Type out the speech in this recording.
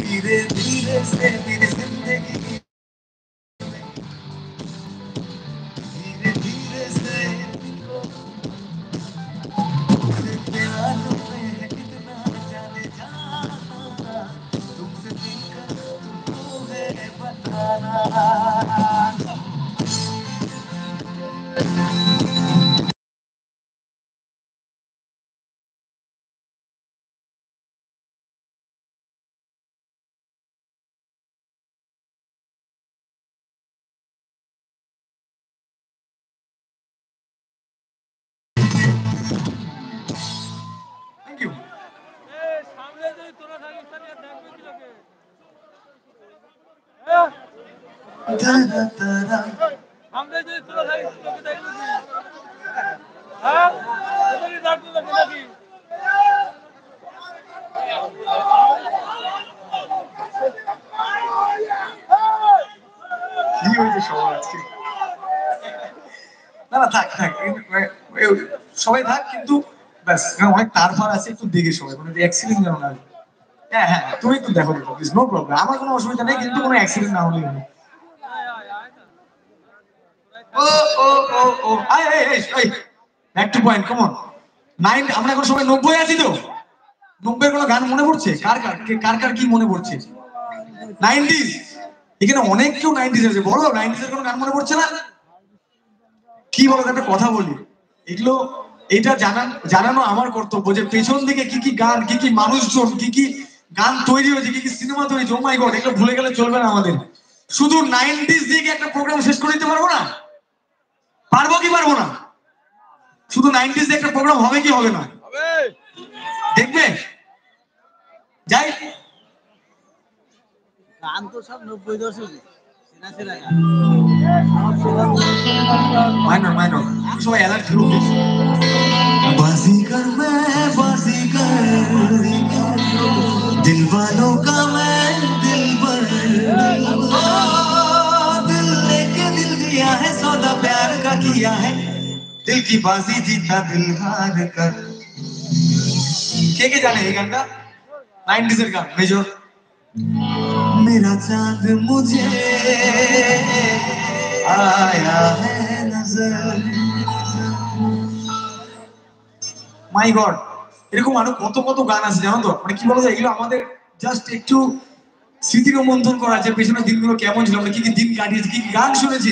धीरे धीरे से मेरी जिंदगी धीरे धीरे से तुमसे प्यार में कितना जाने जाना तुमसे मिलकर तुमको है बताना थैंक यू तारा तारा हमने जो इतना सारी चीजों की देखी थी हाँ इतनी दर्द लगी लगी কি হয়েছে সবার আজকে না না থাক থাক সবাই থাক কিন্তু ব্যাস অনেক তারপর আছে একটু দেখে সবাই মানে অ্যাক্সিডেন্ট যেন না হয়। হ্যাঁ হ্যাঁ তুমি একটু দেখো দেখো প্লিজ নো প্রবলেম আমার কোনো অসুবিধা নেই কিন্তু কোনো অ্যাক্সিডেন্ট না হলেই হবে ও ও ও ও আই এই এই back to point come on 9 আমরা এখন সবাই 90 আছি তো 90 এর কোনো গান মনে পড়ছে কার কার কার কার কি মনে পড়ছে 90s এখানে অনেক কেউ 90s আছে বলো 90s এর কোনো গান মনে পড়ছে না কি বলো একটা কথা বলি এগুলো এটা জানানো আমার কর্তব্য যে পেছন দিকে কি কি গান কি কি মানুষজন কি কি গান তৈরি হয়েছে কি কি সিনেমা তৈরি হয়েছে ও মাই গড এগুলো ভুলে গেলে চলবে না আমাদের শুধু 90s দিয়ে একটা প্রোগ্রাম শেষ করে দিতে পারবো না পারবো কি পারবো না শুধু 90s দিয়ে একটা প্রোগ্রাম হবে কি হবে না দেখবে যাই গান তো সব 90 দশকে চেনা চেনা গান মাইনর মাইনর সবাই অ্যালার্ট করো প্লিজ बाजीगर मैं बाजीगर दिल वालों का मैं दिलबर दिल लेके दिल दिया है सौदा प्यार का किया है दिल की बाजी जीता दिल हार कर के जाने ये गाना 90s এর গান মেজর मेरा चांद मुझे आया है नजर মাই গড এরকম আরো কত কত গান আছে জানো তো মানে কি বলতো এগুলো আমাদের জাস্ট একটু স্মৃতি রোমন্থন করা যে পেছনের দিনগুলো কেমন ছিল আমরা কি কি দিন কাটিয়েছি কি কি গান শুনেছি